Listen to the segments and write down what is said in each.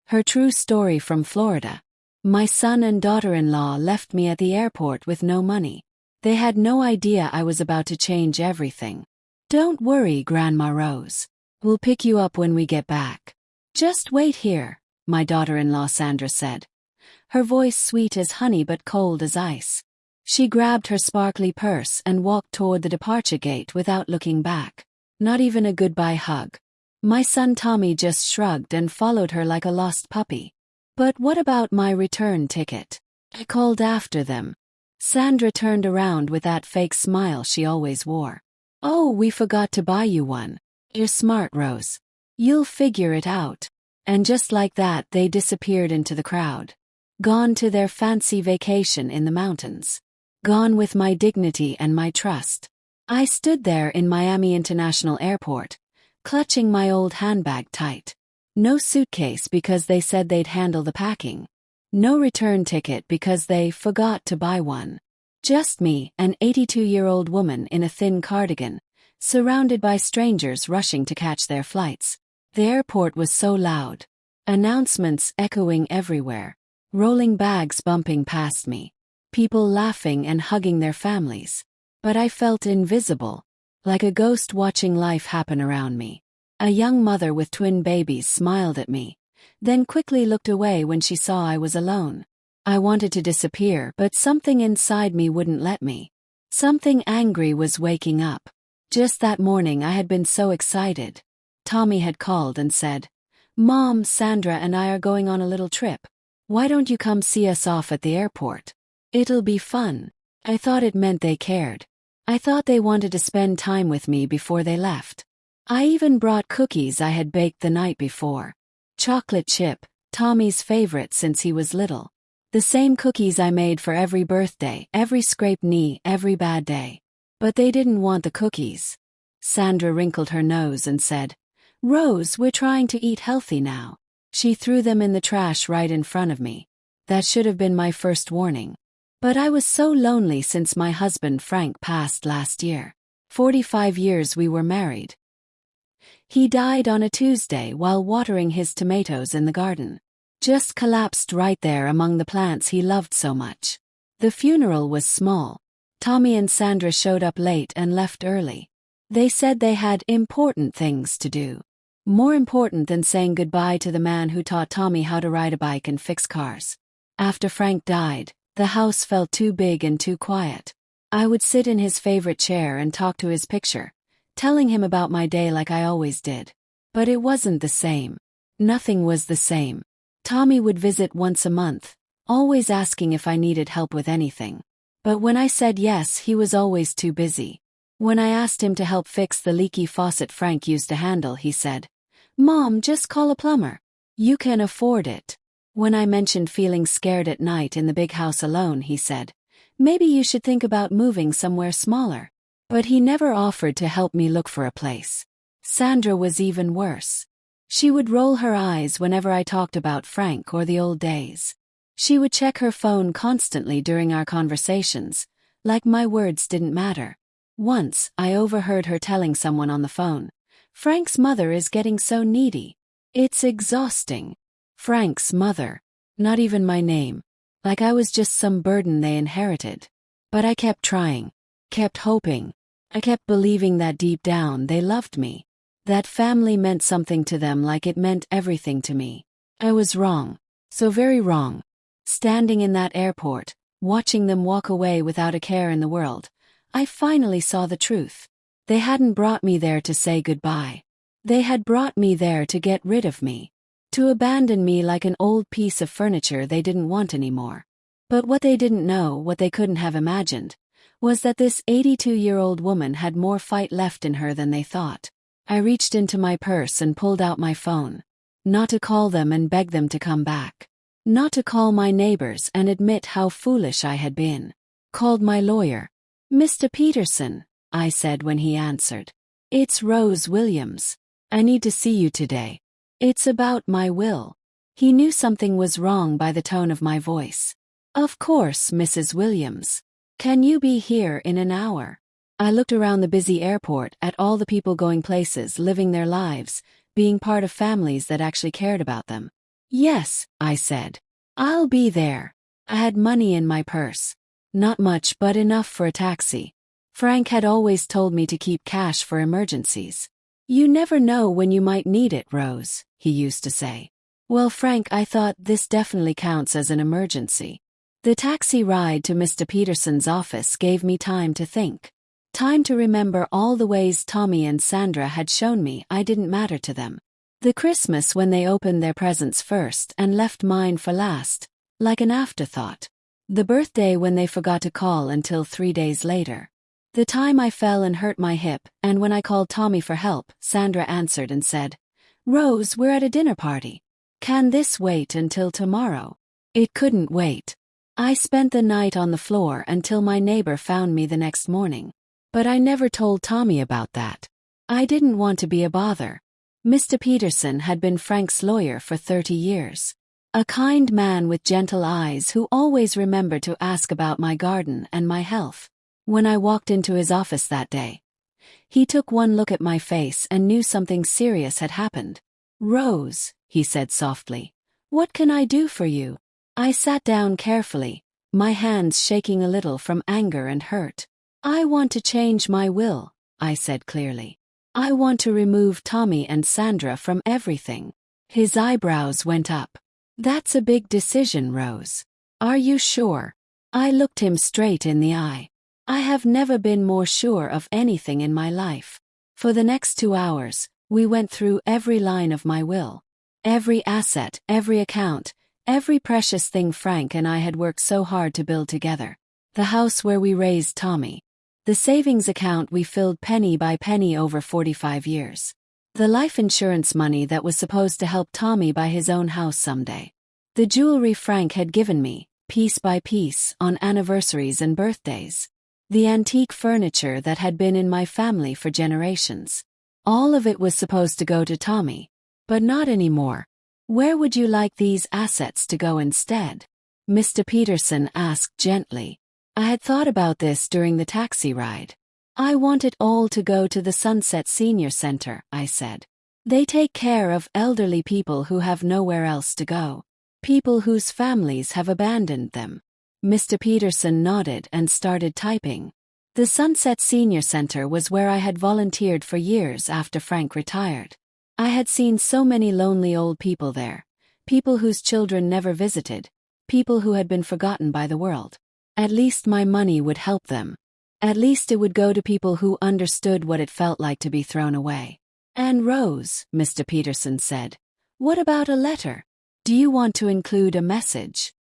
Her true story from Florida. My son and daughter-in-law left me at the airport with no money. They had no idea I was about to change everything. Don't worry, Grandma Rose. We'll pick you up when we get back. Just wait here, my daughter-in-law Sandra said. Her voice sweet as honey but cold as ice. She grabbed her sparkly purse and walked toward the departure gate without looking back. Not even a goodbye hug. My son Tommy just shrugged and followed her like a lost puppy. But what about my return ticket? I called after them. Sandra turned around with that fake smile she always wore. Oh, we forgot to buy you one. You're smart, Rose. You'll figure it out. And just like that, they disappeared into the crowd. Gone to their fancy vacation in the mountains. Gone with my dignity and my trust. I stood there in Miami International Airport, clutching my old handbag tight. No suitcase because they said they'd handle the packing. No return ticket because they forgot to buy one. Just me, an 82-year-old woman in a thin cardigan, surrounded by strangers rushing to catch their flights. The airport was so loud. Announcements echoing everywhere. Rolling bags bumping past me. People laughing and hugging their families. But I felt invisible, like a ghost watching life happen around me. A young mother with twin babies smiled at me, then quickly looked away when she saw I was alone. I wanted to disappear, but something inside me wouldn't let me. Something angry was waking up. Just that morning I had been so excited. Tommy had called and said, "Mom, Sandra and I are going on a little trip. Why don't you come see us off at the airport? It'll be fun." I thought it meant they cared. I thought they wanted to spend time with me before they left. I even brought cookies I had baked the night before. Chocolate chip, Tommy's favorite since he was little. The same cookies I made for every birthday, every scraped knee, every bad day. But they didn't want the cookies. Sandra wrinkled her nose and said, "Rose, we're trying to eat healthy now." She threw them in the trash right in front of me. That should have been my first warning. But I was so lonely since my husband Frank passed last year. 45 years we were married. He died on a Tuesday while watering his tomatoes in the garden. Just collapsed right there among the plants he loved so much. The funeral was small. Tommy and Sandra showed up late and left early. They said they had important things to do. More important than saying goodbye to the man who taught Tommy how to ride a bike and fix cars. After Frank died, the house felt too big and too quiet. I would sit in his favorite chair and talk to his picture, telling him about my day like I always did. But it wasn't the same. Nothing was the same. Tommy would visit once a month, always asking if I needed help with anything. But when I said yes, he was always too busy. When I asked him to help fix the leaky faucet Frank used to handle, he said, "Mom, just call a plumber. You can afford it." When I mentioned feeling scared at night in the big house alone, he said, "Maybe you should think about moving somewhere smaller." But he never offered to help me look for a place. Sandra was even worse. She would roll her eyes whenever I talked about Frank or the old days. She would check her phone constantly during our conversations, like my words didn't matter. Once, I overheard her telling someone on the phone, "Frank's mother is getting so needy. It's exhausting." Frank's mother. Not even my name. Like I was just some burden they inherited. But I kept trying. Kept hoping. I kept believing that deep down they loved me. That family meant something to them like it meant everything to me. I was wrong. So very wrong. Standing in that airport, watching them walk away without a care in the world, I finally saw the truth. They hadn't brought me there to say goodbye. They had brought me there to get rid of me. To abandon me like an old piece of furniture they didn't want anymore. But what they didn't know, what they couldn't have imagined, was that this 82-year-old woman had more fight left in her than they thought. I reached into my purse and pulled out my phone. Not to call them and beg them to come back. Not to call my neighbors and admit how foolish I had been. Called my lawyer. "Mr. Peterson," I said when he answered. "It's Rose Williams. I need to see you today. It's about my will." He knew something was wrong by the tone of my voice. "Of course, Mrs. Williams. Can you be here in an hour?" I looked around the busy airport at all the people going places, living their lives, being part of families that actually cared about them. Yes, I said. I'll be there. I had money in my purse. Not much, but enough for a taxi. Frank had always told me to keep cash for emergencies. You never know when you might need it, Rose, he used to say. Well, Frank, I thought this definitely counts as an emergency. The taxi ride to Mr. Peterson's office gave me time to think. Time to remember all the ways Tommy and Sandra had shown me I didn't matter to them. The Christmas when they opened their presents first and left mine for last, like an afterthought. The birthday when they forgot to call until 3 days later. The time I fell and hurt my hip, and when I called Tommy for help, Sandra answered and said, "Rose, we're at a dinner party. Can this wait until tomorrow?" It couldn't wait. I spent the night on the floor until my neighbor found me the next morning. But I never told Tommy about that. I didn't want to be a bother. Mr. Peterson had been Frank's lawyer for 30 years. A kind man with gentle eyes who always remembered to ask about my garden and my health. When I walked into his office that day, he took one look at my face and knew something serious had happened. "Rose," he said softly, "what can I do for you?" I sat down carefully, my hands shaking a little from anger and hurt. "I want to change my will," I said clearly. "I want to remove Tommy and Sandra from everything." His eyebrows went up. "That's a big decision, Rose. Are you sure?" I looked him straight in the eye. I have never been more sure of anything in my life. For the next 2 hours, we went through every line of my will. Every asset, every account, every precious thing Frank and I had worked so hard to build together. The house where we raised Tommy. The savings account we filled penny by penny over 45 years. The life insurance money that was supposed to help Tommy buy his own house someday. The jewelry Frank had given me, piece by piece, on anniversaries and birthdays. The antique furniture that had been in my family for generations. All of it was supposed to go to Tommy. But not anymore. "Where would you like these assets to go instead?" Mr. Peterson asked gently. I had thought about this during the taxi ride. "I want it all to go to the Sunset Senior Center," I said. "They take care of elderly people who have nowhere else to go. People whose families have abandoned them." Mr. Peterson nodded and started typing. The Sunset Senior Center was where I had volunteered for years after Frank retired. I had seen so many lonely old people there. People whose children never visited. People who had been forgotten by the world. At least my money would help them. At least it would go to people who understood what it felt like to be thrown away. "And Rose," Mr. Peterson said, "what about a letter? Do you want to include a message?"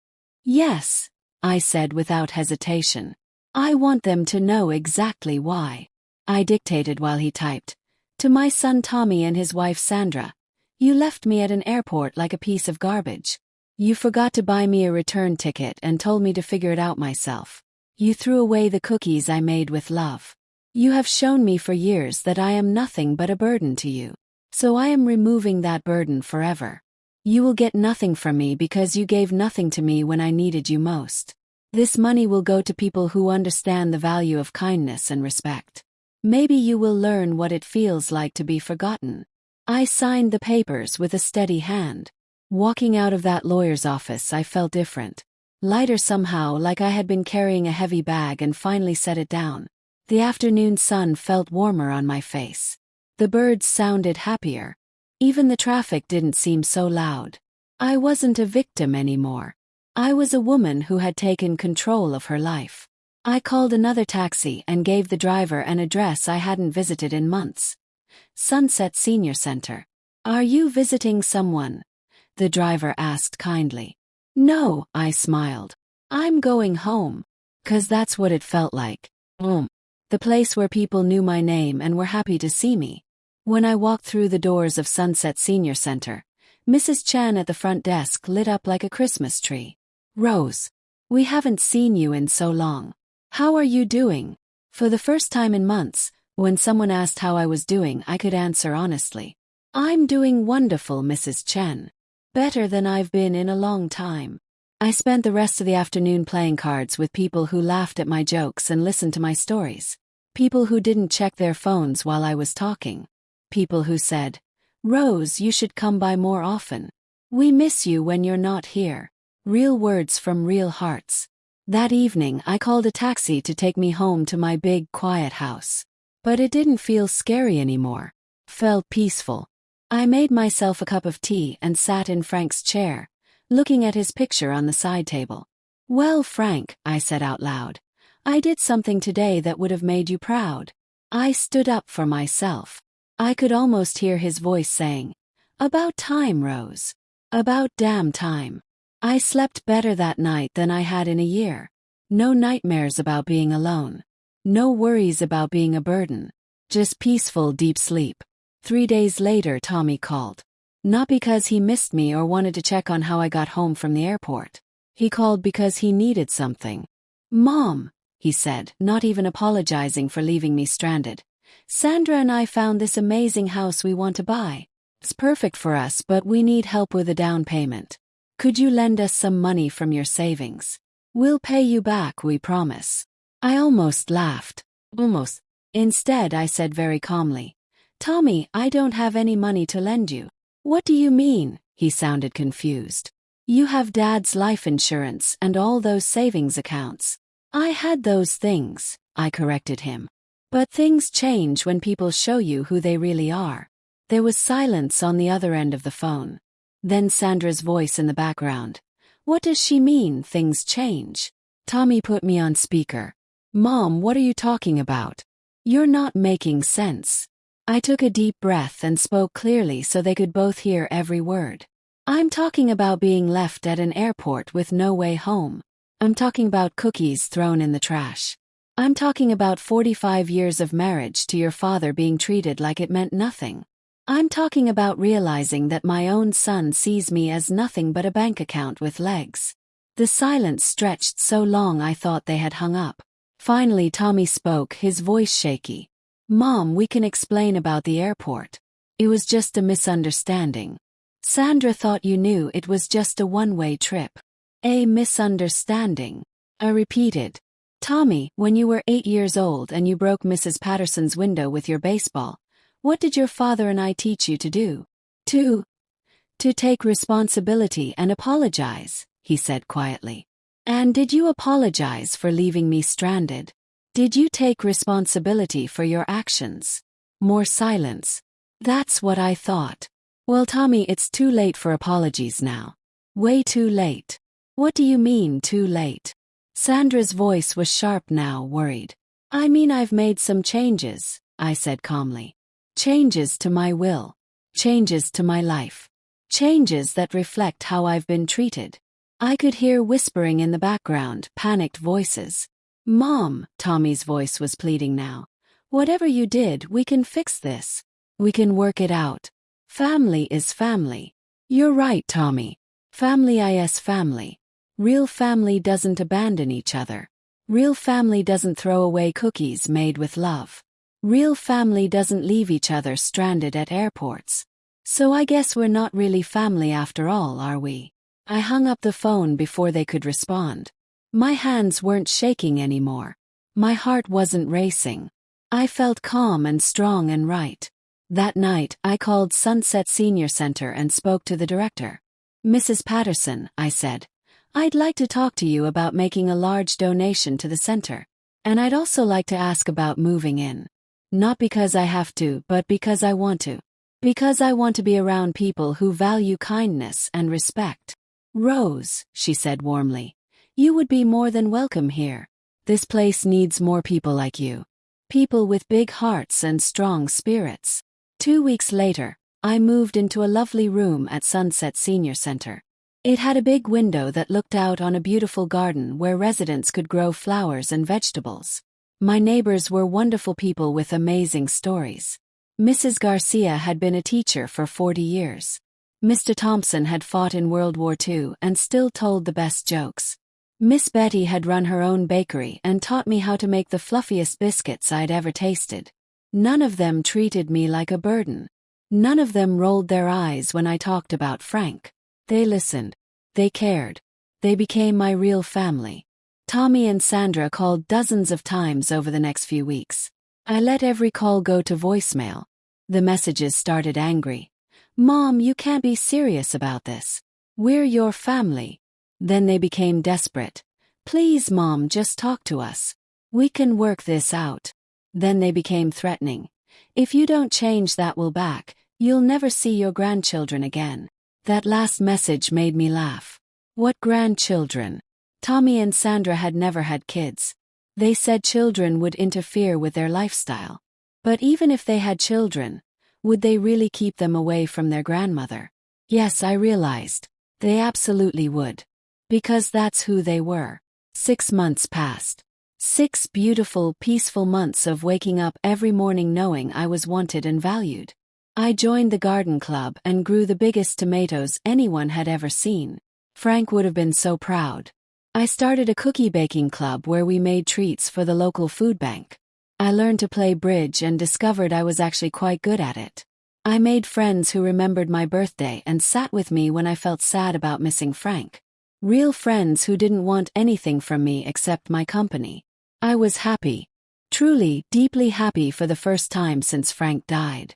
"Yes," I said without hesitation. "I want them to know exactly why." I dictated while he typed. "To my son Tommy and his wife Sandra. You left me at an airport like a piece of garbage. You forgot to buy me a return ticket and told me to figure it out myself. You threw away the cookies I made with love. You have shown me for years that I am nothing but a burden to you. So I am removing that burden forever. You will get nothing from me because you gave nothing to me when I needed you most. This money will go to people who understand the value of kindness and respect. Maybe you will learn what it feels like to be forgotten." I signed the papers with a steady hand. Walking out of that lawyer's office, I felt different. Lighter somehow, like I had been carrying a heavy bag and finally set it down. The afternoon sun felt warmer on my face. The birds sounded happier. Even the traffic didn't seem so loud. I wasn't a victim anymore. I was a woman who had taken control of her life. I called another taxi and gave the driver an address I hadn't visited in months. Sunset Senior Center. "Are you visiting someone?" the driver asked kindly. "No," I smiled. "I'm going home." 'Cause that's what it felt like. The place where people knew my name and were happy to see me. When I walked through the doors of Sunset Senior Center, Mrs. Chan at the front desk lit up like a Christmas tree. "Rose, we haven't seen you in so long. How are you doing?" For the first time in months, when someone asked how I was doing, I could answer honestly. "I'm doing wonderful, Mrs. Chen. Better than I've been in a long time." I spent the rest of the afternoon playing cards with people who laughed at my jokes and listened to my stories. People who didn't check their phones while I was talking. People who said, "Rose, you should come by more often." We miss you when you're not here. Real words from real hearts. That evening, I called a taxi to take me home to my big, quiet house. But it didn't feel scary anymore. Felt peaceful. I made myself a cup of tea and sat in Frank's chair, looking at his picture on the side table. Well, Frank, I said out loud, I did something today that would have made you proud. I stood up for myself. I could almost hear his voice saying, "About time, Rose. About damn time." I slept better that night than I had in a year. No nightmares about being alone. No worries about being a burden. Just peaceful, deep sleep. 3 days later, Tommy called. Not because he missed me or wanted to check on how I got home from the airport. He called because he needed something. "Mom," he said, not even apologizing for leaving me stranded. "Sandra and I found this amazing house we want to buy. It's perfect for us, but we need help with a down payment. Could you lend us some money from your savings? We'll pay you back, we promise." I almost laughed. Almost. Instead, I said very calmly, "Tommy, I don't have any money to lend you." "What do you mean?" He sounded confused. "You have Dad's life insurance and all those savings accounts." "I had those things," I corrected him. "But things change when people show you who they really are." There was silence on the other end of the phone. Then Sandra's voice in the background. "What does she mean, things change?" Tommy put me on speaker. "Mom, what are you talking about? You're not making sense." I took a deep breath and spoke clearly so they could both hear every word. "I'm talking about being left at an airport with no way home. I'm talking about cookies thrown in the trash. I'm talking about 45 years of marriage to your father being treated like it meant nothing. I'm talking about realizing that my own son sees me as nothing but a bank account with legs." The silence stretched so long I thought they had hung up. Finally, Tommy spoke, his voice shaky. "Mom, we can explain about the airport. It was just a misunderstanding. Sandra thought you knew it was just a one-way trip." "A misunderstanding," I repeated. "Tommy, when you were 8 years old and you broke Mrs. Patterson's window with your baseball, what did your father and I teach you to do?" To take responsibility and apologize," he said quietly. "And did you apologize for leaving me stranded? Did you take responsibility for your actions?" More silence. "That's what I thought." "Well, Tommy, it's too late for apologies now. Way too late." "What do you mean, too late?" Sandra's voice was sharp now, worried. "I mean I've made some changes," I said calmly. "Changes to my will. Changes to my life. Changes that reflect how I've been treated." I could hear whispering in the background, panicked voices. "Mom," Tommy's voice was pleading now. "Whatever you did, we can fix this. We can work it out. Family is family." "You're right, Tommy. Family is family. Real family doesn't abandon each other. Real family doesn't throw away cookies made with love. Real family doesn't leave each other stranded at airports. So I guess we're not really family after all, are we?" I hung up the phone before they could respond. My hands weren't shaking anymore. My heart wasn't racing. I felt calm and strong and right. That night, I called Sunset Senior Center and spoke to the director. "Mrs. Patterson," I said, "I'd like to talk to you about making a large donation to the center. And I'd also like to ask about moving in. Not because I have to, but because I want to. Because I want to be around people who value kindness and respect." "Rose," she said warmly, "you would be more than welcome here. This place needs more people like you. People with big hearts and strong spirits." 2 weeks later, I moved into a lovely room at Sunset Senior Center. It had a big window that looked out on a beautiful garden where residents could grow flowers and vegetables. My neighbors were wonderful people with amazing stories. Mrs. Garcia had been a teacher for 40 years. Mr. Thompson had fought in World War II and still told the best jokes. Miss Betty had run her own bakery and taught me how to make the fluffiest biscuits I'd ever tasted. None of them treated me like a burden. None of them rolled their eyes when I talked about Frank. They listened. They cared. They became my real family. Tommy and Sandra called dozens of times over the next few weeks. I let every call go to voicemail. The messages started angry. Mom, you can't be serious about this. We're your family. Then they became desperate. Please, Mom, just talk to us. We can work this out. Then they became threatening. If you don't change, that will back. You'll never see your grandchildren again. That last message made me laugh. What grandchildren? Tommy and Sandra had never had kids. They said children would interfere with their lifestyle. But even if they had children, would they really keep them away from their grandmother? Yes, I realized. They absolutely would. Because that's who they were. 6 months passed. 6 beautiful, peaceful months of waking up every morning knowing I was wanted and valued. I joined the garden club and grew the biggest tomatoes anyone had ever seen. Frank would have been so proud. I started a cookie baking club where we made treats for the local food bank. I learned to play bridge and discovered I was actually quite good at it. I made friends who remembered my birthday and sat with me when I felt sad about missing Frank. Real friends who didn't want anything from me except my company. I was happy. Truly, deeply happy for the first time since Frank died.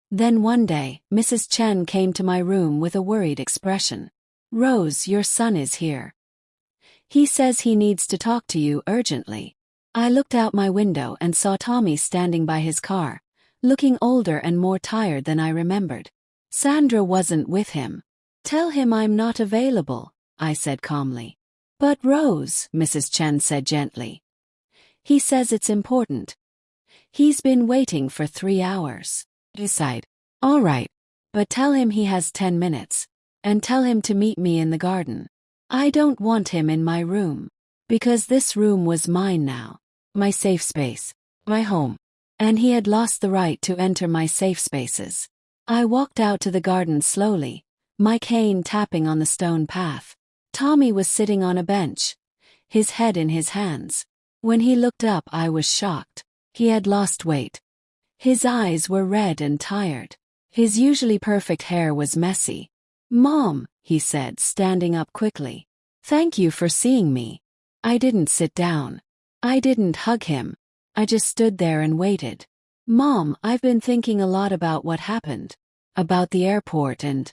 Then one day, Mrs. Chen came to my room with a worried expression. Rose, your son is here. He says he needs to talk to you urgently. I looked out my window and saw Tommy standing by his car, looking older and more tired than I remembered. Sandra wasn't with him. Tell him I'm not available, I said calmly. But Rose, Mrs. Chen said gently. He says it's important. He's been waiting for 3 hours. I sighed. All right. But tell him he has 10 minutes. And tell him to meet me in the garden. I don't want him in my room. Because this room was mine now. My safe space. My home. And he had lost the right to enter my safe spaces. I walked out to the garden slowly, my cane tapping on the stone path. Tommy was sitting on a bench, his head in his hands. When he looked up, I was shocked. He had lost weight. His eyes were red and tired. His usually perfect hair was messy. Mom, he said, standing up quickly. Thank you for seeing me. I didn't sit down. I didn't hug him. I just stood there and waited. Mom, I've been thinking a lot about what happened. About the airport and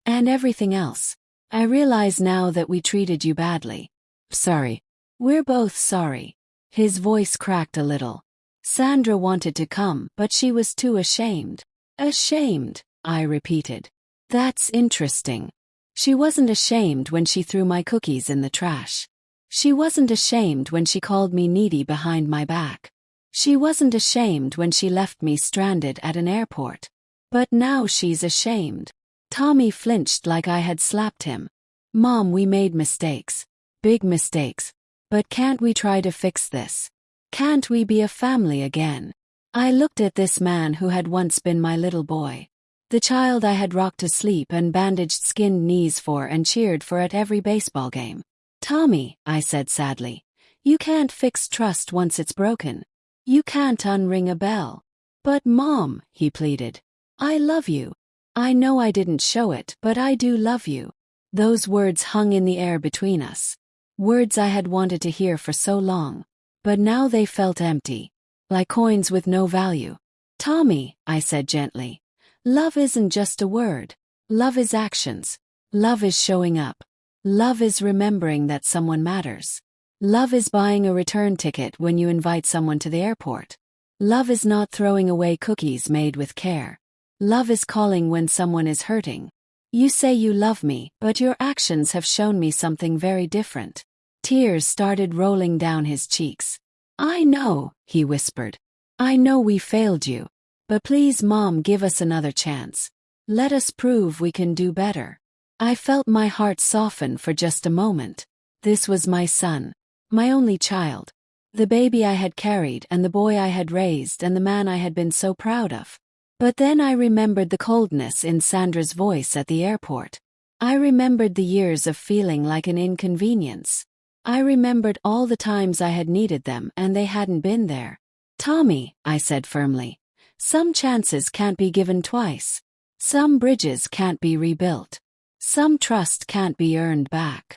everything else. I realize now that we treated you badly. Sorry. We're both sorry. His voice cracked a little. Sandra wanted to come, but she was too ashamed. Ashamed, I repeated. That's interesting. She wasn't ashamed when she threw my cookies in the trash. She wasn't ashamed when she called me needy behind my back. She wasn't ashamed when she left me stranded at an airport. But now she's ashamed. Tommy flinched like I had slapped him. Mom, we made mistakes. Big mistakes. But can't we try to fix this? Can't we be a family again? I looked at this man who had once been my little boy. The child I had rocked to sleep and bandaged skinned knees for and cheered for at every baseball game. Tommy, I said sadly, you can't fix trust once it's broken. You can't unring a bell. But Mom, he pleaded, I love you. I know I didn't show it, but I do love you. Those words hung in the air between us. Words I had wanted to hear for so long. But now they felt empty. Like coins with no value. Tommy, I said gently, love isn't just a word. Love is actions. Love is showing up. Love is remembering that someone matters. Love is buying a return ticket when you invite someone to the airport. Love is not throwing away cookies made with care. Love is calling when someone is hurting. You say you love me, but your actions have shown me something very different. Tears started rolling down his cheeks. I know, he whispered. I know we failed you. But please, Mom, give us another chance. Let us prove we can do better. I felt my heart soften for just a moment. This was my son. My only child. The baby I had carried and the boy I had raised and the man I had been so proud of. But then I remembered the coldness in Sandra's voice at the airport. I remembered the years of feeling like an inconvenience. I remembered all the times I had needed them and they hadn't been there. Tommy, I said firmly, some chances can't be given twice. Some bridges can't be rebuilt. Some trust can't be earned back.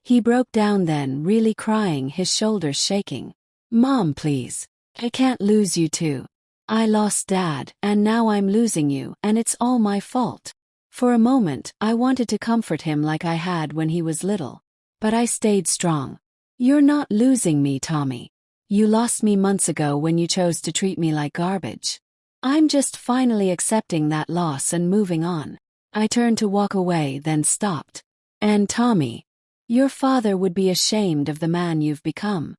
He broke down then, really crying, his shoulders shaking. Mom, please. I can't lose you too. I lost Dad, and now I'm losing you, and it's all my fault. For a moment, I wanted to comfort him like I had when he was little. But I stayed strong. You're not losing me, Tommy. You lost me months ago when you chose to treat me like garbage. I'm just finally accepting that loss and moving on. I turned to walk away, then stopped. And Tommy, your father would be ashamed of the man you've become.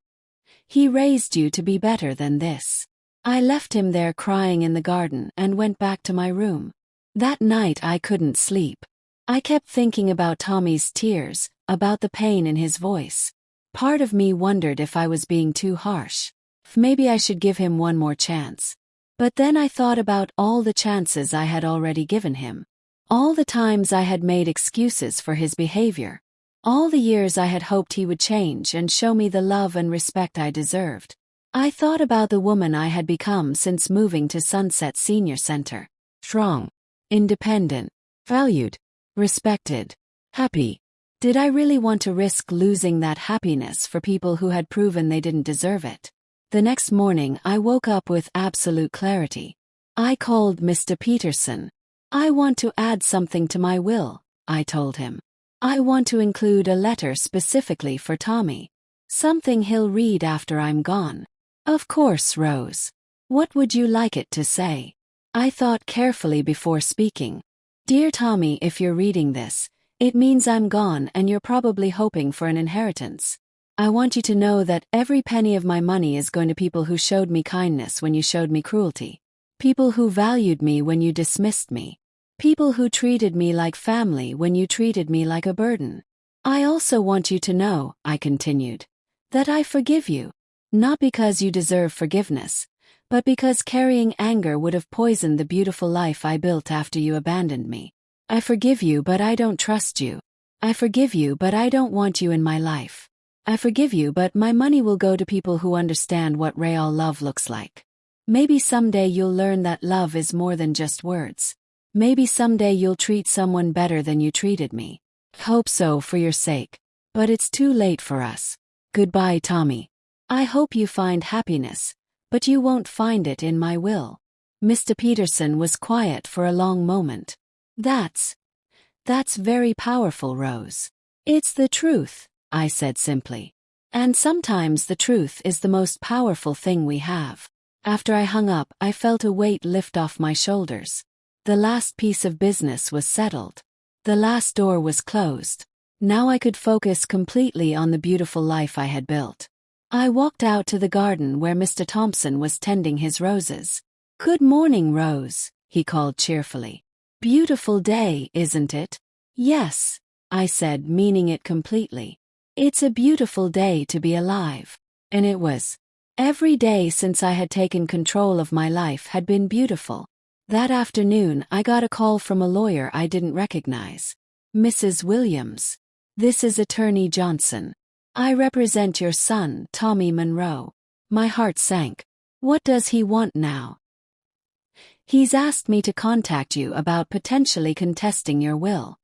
He raised you to be better than this. I left him there crying in the garden and went back to my room. That night I couldn't sleep. I kept thinking about Tommy's tears, about the pain in his voice. Part of me wondered if I was being too harsh. Maybe I should give him one more chance. But then I thought about all the chances I had already given him. All the times I had made excuses for his behavior. All the years I had hoped he would change and show me the love and respect I deserved. I thought about the woman I had become since moving to Sunset Senior Center. Strong, independent, valued, respected, happy. Did I really want to risk losing that happiness for people who had proven they didn't deserve it? The next morning I woke up with absolute clarity. I called Mr. Peterson. I want to add something to my will, I told him. I want to include a letter specifically for Tommy. Something he'll read after I'm gone. Of course, Rose. What would you like it to say? I thought carefully before speaking. Dear Tommy, if you're reading this, it means I'm gone and you're probably hoping for an inheritance. I want you to know that every penny of my money is going to people who showed me kindness when you showed me cruelty. People who valued me when you dismissed me. People who treated me like family when you treated me like a burden. I also want you to know, I continued, that I forgive you. Not because you deserve forgiveness, but because carrying anger would have poisoned the beautiful life I built after you abandoned me. I forgive you, but I don't trust you. I forgive you, but I don't want you in my life. I forgive you, but my money will go to people who understand what real love looks like. Maybe someday you'll learn that love is more than just words. Maybe someday you'll treat someone better than you treated me. Hope so for your sake. But it's too late for us. Goodbye, Tommy. I hope you find happiness, but you won't find it in my will. Mr. Peterson was quiet for a long moment. That's very powerful, Rose. It's the truth, I said simply. And sometimes the truth is the most powerful thing we have. After I hung up, I felt a weight lift off my shoulders. The last piece of business was settled. The last door was closed. Now I could focus completely on the beautiful life I had built. I walked out to the garden where Mr. Thompson was tending his roses. Good morning, Rose, he called cheerfully. Beautiful day, isn't it? Yes, I said, meaning it completely. It's a beautiful day to be alive. And it was. Every day since I had taken control of my life had been beautiful. That afternoon I got a call from a lawyer I didn't recognize. Mrs. Williams. This is Attorney Johnson. I represent your son, Tommy Monroe. My heart sank. What does he want now? He's asked me to contact you about potentially contesting your will.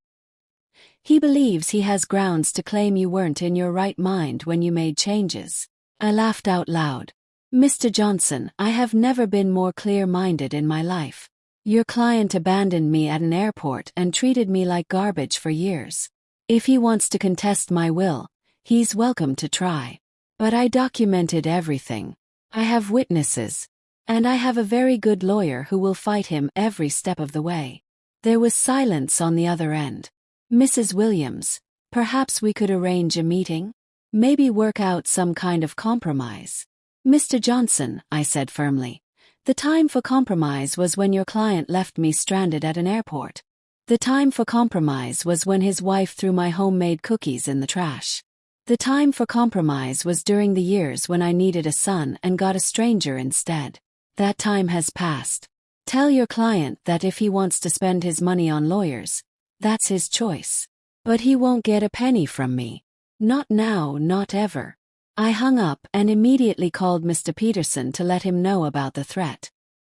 He believes he has grounds to claim you weren't in your right mind when you made changes. I laughed out loud. Mr. Johnson, I have never been more clear-minded in my life. Your client abandoned me at an airport and treated me like garbage for years. If he wants to contest my will, he's welcome to try. But I documented everything. I have witnesses. And I have a very good lawyer who will fight him every step of the way. There was silence on the other end. Mrs. Williams, perhaps we could arrange a meeting? Maybe work out some kind of compromise. Mr. Johnson, I said firmly. The time for compromise was when your client left me stranded at an airport. The time for compromise was when his wife threw my homemade cookies in the trash. The time for compromise was during the years when I needed a son and got a stranger instead. That time has passed. Tell your client that if he wants to spend his money on lawyers, that's his choice. But he won't get a penny from me. Not now, not ever. I hung up and immediately called Mr. Peterson to let him know about the threat.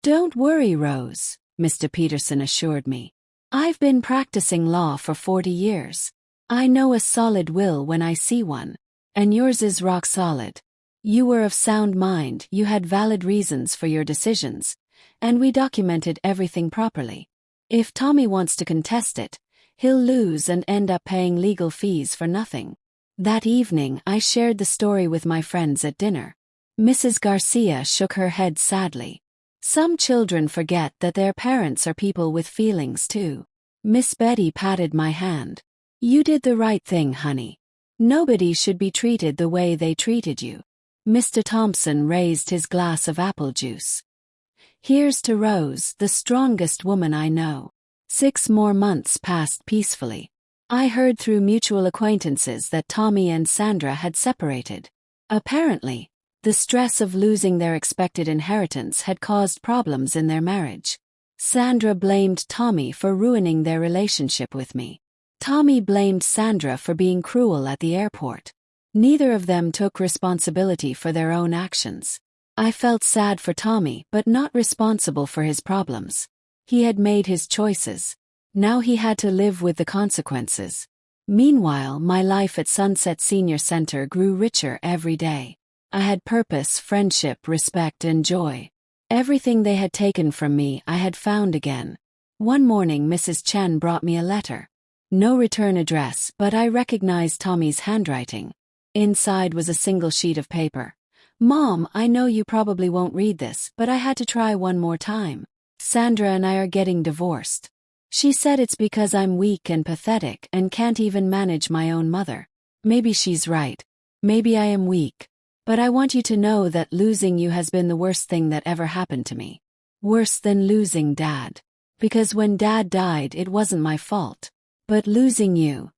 Don't worry, Rose, Mr. Peterson assured me. I've been practicing law for 40 years. I know a solid will when I see one. And yours is rock solid. You were of sound mind, you had valid reasons for your decisions, and we documented everything properly. If Tommy wants to contest it, he'll lose and end up paying legal fees for nothing. That evening, I shared the story with my friends at dinner. Mrs. Garcia shook her head sadly. Some children forget that their parents are people with feelings too. Miss Betty patted my hand. You did the right thing, honey. Nobody should be treated the way they treated you. Mr. Thompson raised his glass of apple juice. Here's to Rose, the strongest woman I know. 6 more months passed peacefully. I heard through mutual acquaintances that Tommy and Sandra had separated. Apparently, the stress of losing their expected inheritance had caused problems in their marriage. Sandra blamed Tommy for ruining their relationship with me. Tommy blamed Sandra for being cruel at the airport. Neither of them took responsibility for their own actions. I felt sad for Tommy, but not responsible for his problems. He had made his choices. Now he had to live with the consequences. Meanwhile, my life at Sunset Senior Center grew richer every day. I had purpose, friendship, respect, and joy. Everything they had taken from me, I had found again. One morning, Mrs. Chen brought me a letter. No return address, but I recognized Tommy's handwriting. Inside was a single sheet of paper. Mom, I know you probably won't read this, but I had to try one more time. Sandra and I are getting divorced. She said it's because I'm weak and pathetic and can't even manage my own mother. Maybe she's right. Maybe I am weak. But I want you to know that losing you has been the worst thing that ever happened to me. Worse than losing Dad. Because when Dad died, it wasn't my fault. But losing you,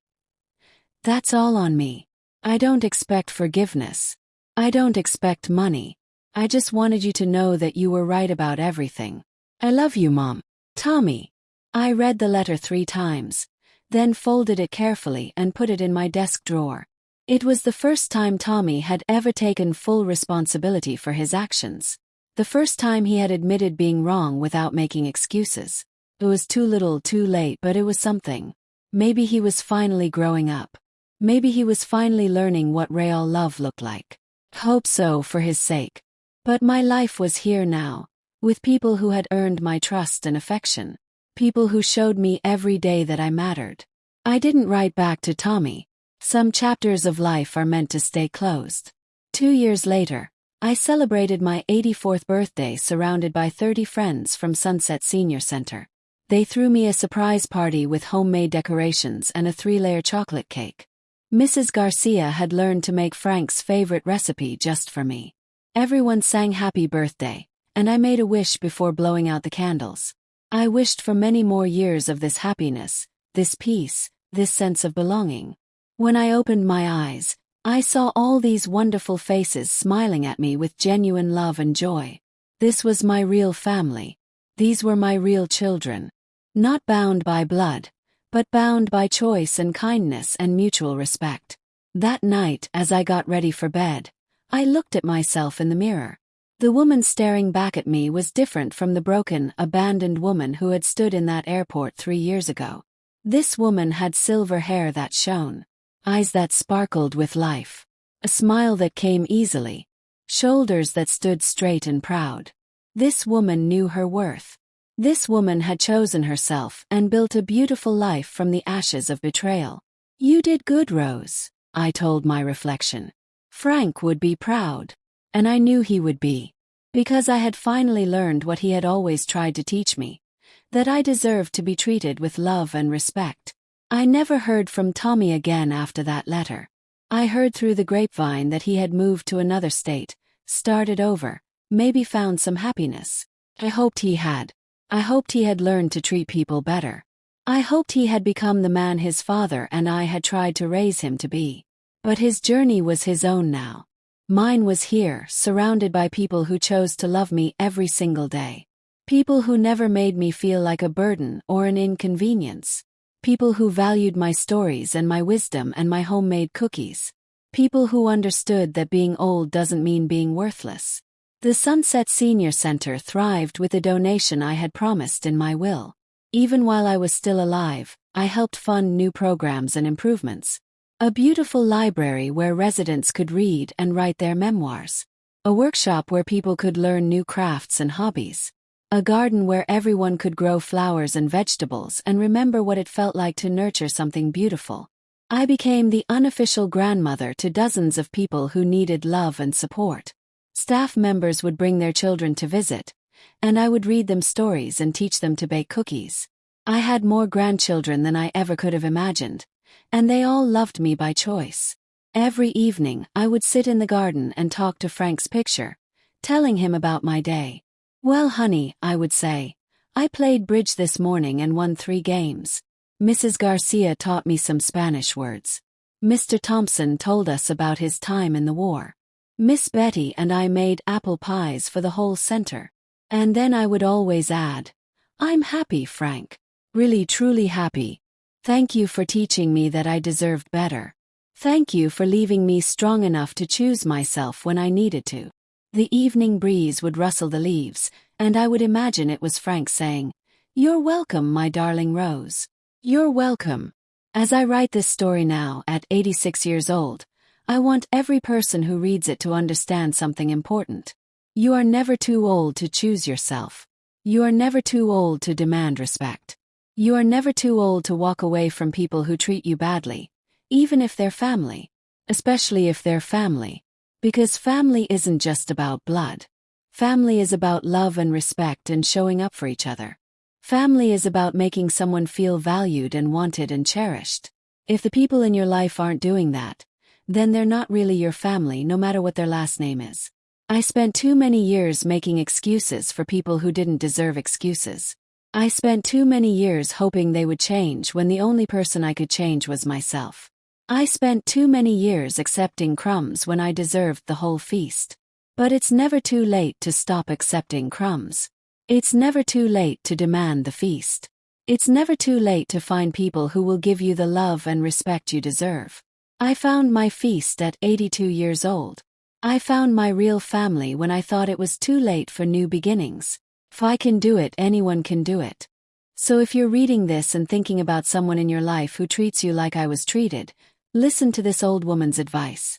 that's all on me. I don't expect forgiveness. I don't expect money. I just wanted you to know that you were right about everything. I love you, Mom. Tommy. I read the letter 3 times, then folded it carefully and put it in my desk drawer. It was the first time Tommy had ever taken full responsibility for his actions. The first time he had admitted being wrong without making excuses. It was too little, too late, but it was something. Maybe he was finally growing up. Maybe he was finally learning what real love looked like. Hope so for his sake. But my life was here now, with people who had earned my trust and affection. People who showed me every day that I mattered. I didn't write back to Tommy. Some chapters of life are meant to stay closed. 2 years later, I celebrated my 84th birthday surrounded by 30 friends from Sunset Senior Center. They threw me a surprise party with homemade decorations and a 3-layer chocolate cake. Mrs. Garcia had learned to make Frank's favorite recipe just for me. Everyone sang happy birthday, and I made a wish before blowing out the candles. I wished for many more years of this happiness, this peace, this sense of belonging. When I opened my eyes, I saw all these wonderful faces smiling at me with genuine love and joy. This was my real family. These were my real children. Not bound by blood, but bound by choice and kindness and mutual respect. That night, as I got ready for bed, I looked at myself in the mirror. The woman staring back at me was different from the broken, abandoned woman who had stood in that airport 3 years ago. This woman had silver hair that shone. Eyes that sparkled with life. A smile that came easily. Shoulders that stood straight and proud. This woman knew her worth. This woman had chosen herself and built a beautiful life from the ashes of betrayal. You did good, Rose, I told my reflection. Frank would be proud. And I knew he would be. Because I had finally learned what he had always tried to teach me. That I deserved to be treated with love and respect. I never heard from Tommy again after that letter. I heard through the grapevine that he had moved to another state, started over, maybe found some happiness. I hoped he had. I hoped he had learned to treat people better. I hoped he had become the man his father and I had tried to raise him to be. But his journey was his own now. Mine was here, surrounded by people who chose to love me every single day. People who never made me feel like a burden or an inconvenience. People who valued my stories and my wisdom and my homemade cookies. People who understood that being old doesn't mean being worthless. The Sunset Senior Center thrived with the donation I had promised in my will. Even while I was still alive, I helped fund new programs and improvements. A beautiful library where residents could read and write their memoirs. A workshop where people could learn new crafts and hobbies. A garden where everyone could grow flowers and vegetables and remember what it felt like to nurture something beautiful. I became the unofficial grandmother to dozens of people who needed love and support. Staff members would bring their children to visit, and I would read them stories and teach them to bake cookies. I had more grandchildren than I ever could have imagined, and they all loved me by choice. Every evening, I would sit in the garden and talk to Frank's picture, telling him about my day. "Well, honey," I would say, "I played bridge this morning and won 3 games. Mrs. Garcia taught me some Spanish words. Mr. Thompson told us about his time in the war. Miss Betty and I made apple pies for the whole center." And then I would always add, "I'm happy, Frank. Really truly happy. Thank you for teaching me that I deserved better. Thank you for leaving me strong enough to choose myself when I needed to." The evening breeze would rustle the leaves, and I would imagine it was Frank saying, "You're welcome, my darling Rose. You're welcome." As I write this story now, at 86 years old, I want every person who reads it to understand something important. You are never too old to choose yourself. You are never too old to demand respect. You are never too old to walk away from people who treat you badly, even if they're family. Especially if they're family. Because family isn't just about blood. Family is about love and respect and showing up for each other. Family is about making someone feel valued and wanted and cherished. If the people in your life aren't doing that, then they're not really your family, no matter what their last name is. I spent too many years making excuses for people who didn't deserve excuses. I spent too many years hoping they would change when the only person I could change was myself. I spent too many years accepting crumbs when I deserved the whole feast. But it's never too late to stop accepting crumbs. It's never too late to demand the feast. It's never too late to find people who will give you the love and respect you deserve. I found my feast at 82 years old. I found my real family when I thought it was too late for new beginnings. If I can do it, anyone can do it. So if you're reading this and thinking about someone in your life who treats you like I was treated, listen to this old woman's advice.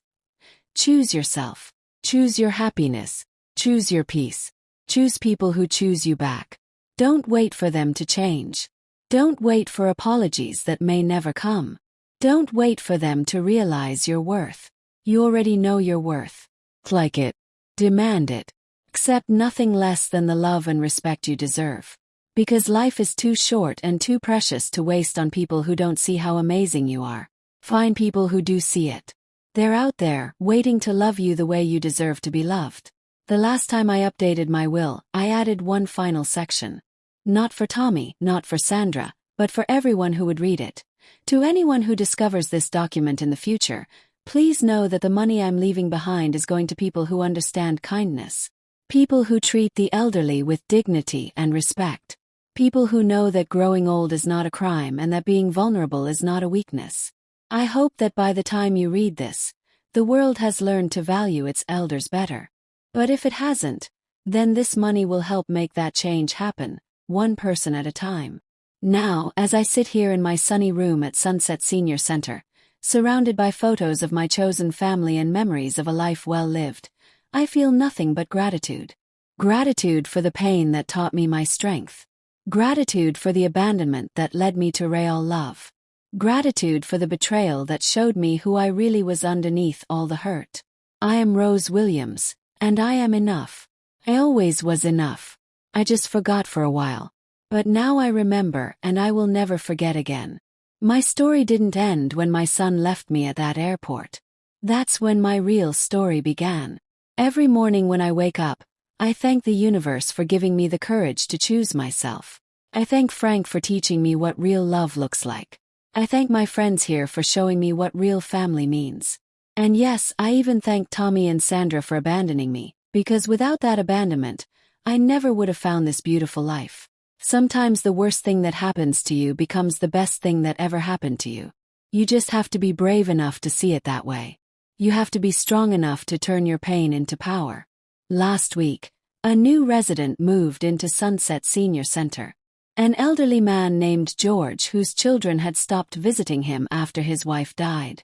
Choose yourself. Choose your happiness. Choose your peace. Choose people who choose you back. Don't wait for them to change. Don't wait for apologies that may never come. Don't wait for them to realize your worth. You already know your worth. Like it. Demand it. Accept nothing less than the love and respect you deserve. Because life is too short and too precious to waste on people who don't see how amazing you are. Find people who do see it. They're out there, waiting to love you the way you deserve to be loved. The last time I updated my will, I added one final section. Not for Tommy, not for Sandra, but for everyone who would read it. To anyone who discovers this document in the future, please know that the money I'm leaving behind is going to people who understand kindness. People who treat the elderly with dignity and respect. People who know that growing old is not a crime and that being vulnerable is not a weakness. I hope that by the time you read this, the world has learned to value its elders better. But if it hasn't, then this money will help make that change happen, one person at a time. Now, as I sit here in my sunny room at Sunset Senior Center, surrounded by photos of my chosen family and memories of a life well lived, I feel nothing but gratitude. Gratitude for the pain that taught me my strength. Gratitude for the abandonment that led me to real love. Gratitude for the betrayal that showed me who I really was underneath all the hurt. I am Rose Williams, and I am enough. I always was enough. I just forgot for a while. But now I remember, and I will never forget again. My story didn't end when my son left me at that airport. That's when my real story began. Every morning when I wake up, I thank the universe for giving me the courage to choose myself. I thank Frank for teaching me what real love looks like. I thank my friends here for showing me what real family means. And yes, I even thank Tommy and Sandra for abandoning me, because without that abandonment, I never would have found this beautiful life. Sometimes the worst thing that happens to you becomes the best thing that ever happened to you. You just have to be brave enough to see it that way. You have to be strong enough to turn your pain into power. Last week, a new resident moved into Sunset Senior Center. An elderly man named George whose children had stopped visiting him after his wife died.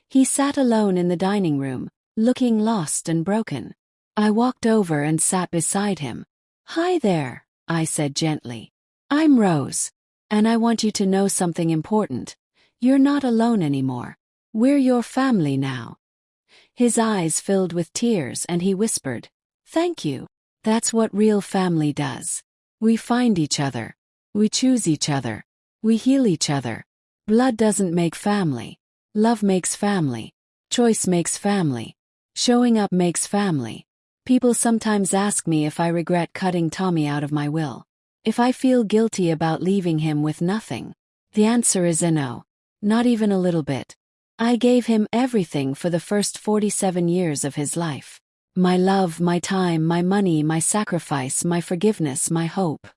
He sat alone in the dining room, looking lost and broken. I walked over and sat beside him. Hi there, I said gently. I'm Rose. And I want you to know something important. You're not alone anymore. We're your family now. His eyes filled with tears and he whispered, "Thank you. That's what real family does. We find each other. We choose each other. We heal each other. Blood doesn't make family. Love makes family. Choice makes family. Showing up makes family." People sometimes ask me if I regret cutting Tommy out of my will. If I feel guilty about leaving him with nothing. The answer is a no. Not even a little bit. I gave him everything for the first 47 years of his life. My love, my time, my money, my sacrifice, my forgiveness, my hope.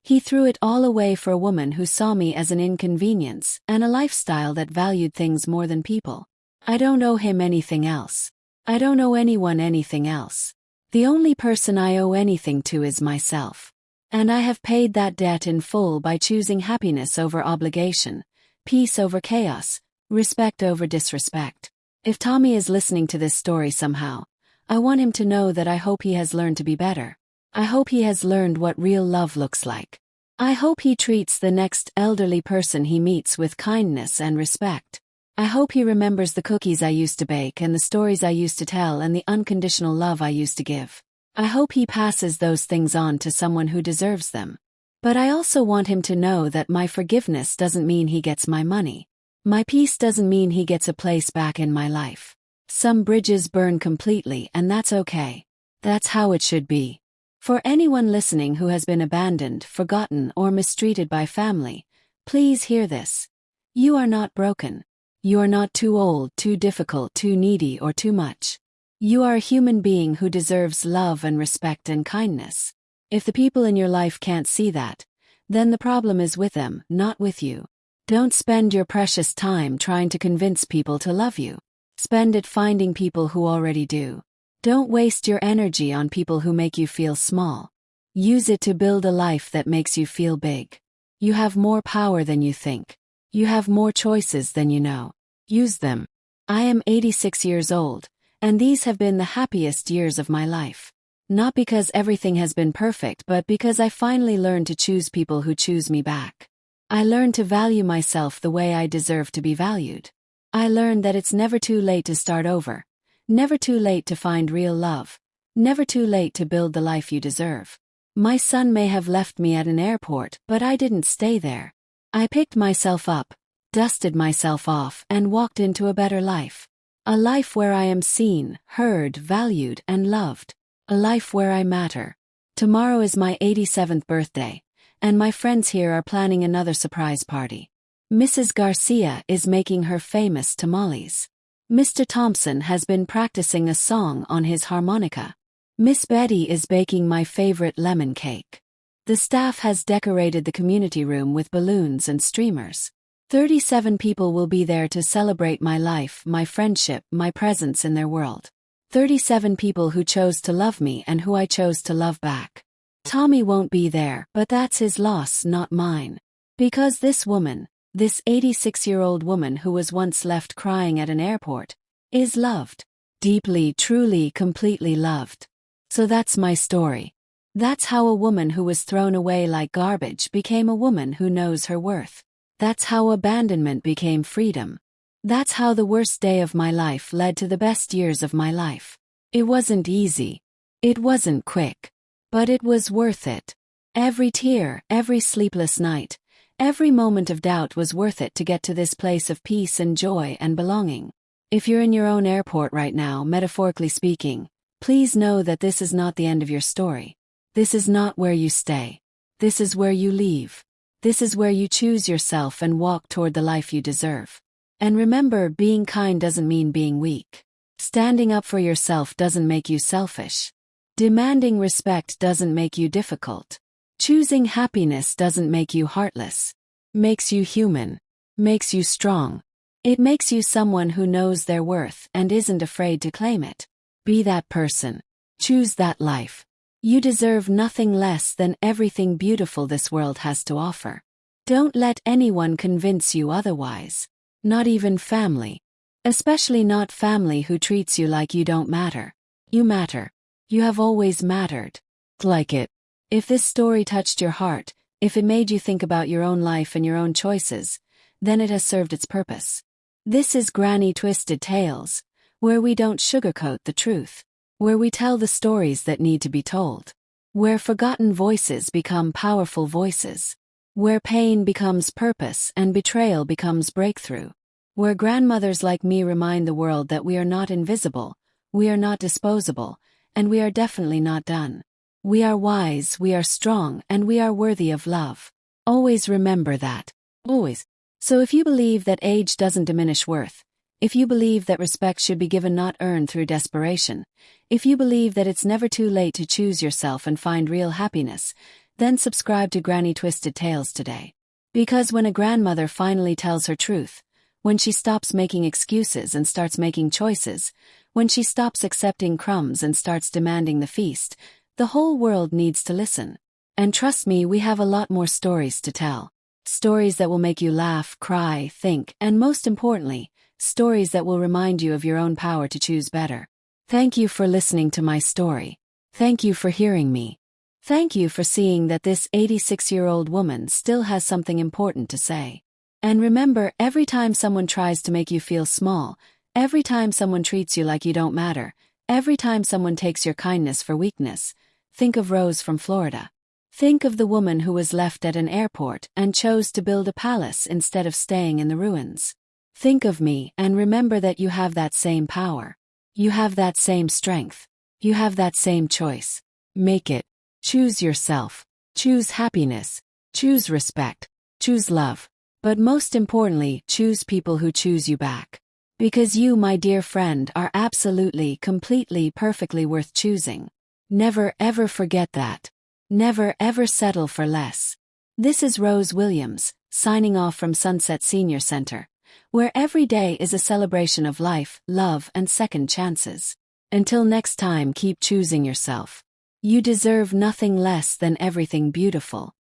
He threw it all away for a woman who saw me as an inconvenience and a lifestyle that valued things more than people. I don't owe him anything else. I don't owe anyone anything else. The only person I owe anything to is myself. And I have paid that debt in full by choosing happiness over obligation, peace over chaos, respect over disrespect. If Tommy is listening to this story somehow, I want him to know that I hope he has learned to be better. I hope he has learned what real love looks like. I hope he treats the next elderly person he meets with kindness and respect. I hope he remembers the cookies I used to bake and the stories I used to tell and the unconditional love I used to give. I hope he passes those things on to someone who deserves them. But I also want him to know that my forgiveness doesn't mean he gets my money. My peace doesn't mean he gets a place back in my life. Some bridges burn completely, and that's okay. That's how it should be. For anyone listening who has been abandoned, forgotten, or mistreated by family, please hear this. You are not broken. You are not too old, too difficult, too needy, or too much. You are a human being who deserves love and respect and kindness. If the people in your life can't see that, then the problem is with them, not with you. Don't spend your precious time trying to convince people to love you. Spend it finding people who already do. Don't waste your energy on people who make you feel small. Use it to build a life that makes you feel big. You have more power than you think. You have more choices than you know. Use them. I am 86 years old, and these have been the happiest years of my life. Not because everything has been perfect, but because I finally learned to choose people who choose me back. I learned to value myself the way I deserve to be valued. I learned that it's never too late to start over. Never too late to find real love. Never too late to build the life you deserve. My son may have left me at an airport, but I didn't stay there. I picked myself up, dusted myself off, and walked into a better life. A life where I am seen, heard, valued, and loved. A life where I matter. Tomorrow is my 87th birthday, and my friends here are planning another surprise party. Mrs. Garcia is making her famous tamales. Mr. Thompson has been practicing a song on his harmonica. Miss Betty is baking my favorite lemon cake. The staff has decorated the community room with balloons and streamers. 37 people will be there to celebrate my life, my friendship, my presence in their world. 37 people who chose to love me and who I chose to love back. Tommy won't be there, but that's his loss, not mine. Because this woman, this 86-year-old woman who was once left crying at an airport, is loved. Deeply, truly, completely loved. So that's my story. That's how a woman who was thrown away like garbage became a woman who knows her worth. That's how abandonment became freedom. That's how the worst day of my life led to the best years of my life. It wasn't easy. It wasn't quick. But it was worth it. Every tear, every sleepless night, every moment of doubt was worth it to get to this place of peace and joy and belonging. If you're in your own airport right now, metaphorically speaking, please know that this is not the end of your story. This is not where you stay. This is where you leave. This is where you choose yourself and walk toward the life you deserve. And remember, being kind doesn't mean being weak. Standing up for yourself doesn't make you selfish. Demanding respect doesn't make you difficult. Choosing happiness doesn't make you heartless. Makes you human. Makes you strong. It makes you someone who knows their worth and isn't afraid to claim it. Be that person. Choose that life. You deserve nothing less than everything beautiful this world has to offer. Don't let anyone convince you otherwise. Not even family. Especially not family who treats you like you don't matter. You matter. You have always mattered. like it. If this story touched your heart, if it made you think about your own life and your own choices, then it has served its purpose. This is Granny Twisted Tales, where we don't sugarcoat the truth, where we tell the stories that need to be told, where forgotten voices become powerful voices, where pain becomes purpose and betrayal becomes breakthrough, where grandmothers like me remind the world that we are not invisible, we are not disposable, and we are definitely not done. We are wise, we are strong, and we are worthy of love. Always remember that. Always. So if you believe that age doesn't diminish worth, if you believe that respect should be given not earned through desperation, if you believe that it's never too late to choose yourself and find real happiness, then subscribe to Granny Twisted Tales today. Because when a grandmother finally tells her truth, when she stops making excuses and starts making choices, when she stops accepting crumbs and starts demanding the feast, the whole world needs to listen. And trust me, we have a lot more stories to tell. Stories that will make you laugh, cry, think, and most importantly, stories that will remind you of your own power to choose better. Thank you for listening to my story. Thank you for hearing me. Thank you for seeing that this 86-year-old woman still has something important to say. And remember, every time someone tries to make you feel small, every time someone treats you like you don't matter, every time someone takes your kindness for weakness, think of Rose from Florida. Think of the woman who was left at an airport and chose to build a palace instead of staying in the ruins. Think of me and remember that you have that same power. You have that same strength. You have that same choice. Make it. Choose yourself. Choose happiness. Choose respect. Choose love. But most importantly, choose people who choose you back. Because you, my dear friend, are absolutely, completely, perfectly worth choosing. Never ever forget that. Never ever settle for less. This is Rose Williams, signing off from Sunset Senior Center, where every day is a celebration of life, love, and second chances. Until next time, keep choosing yourself. You deserve nothing less than everything beautiful.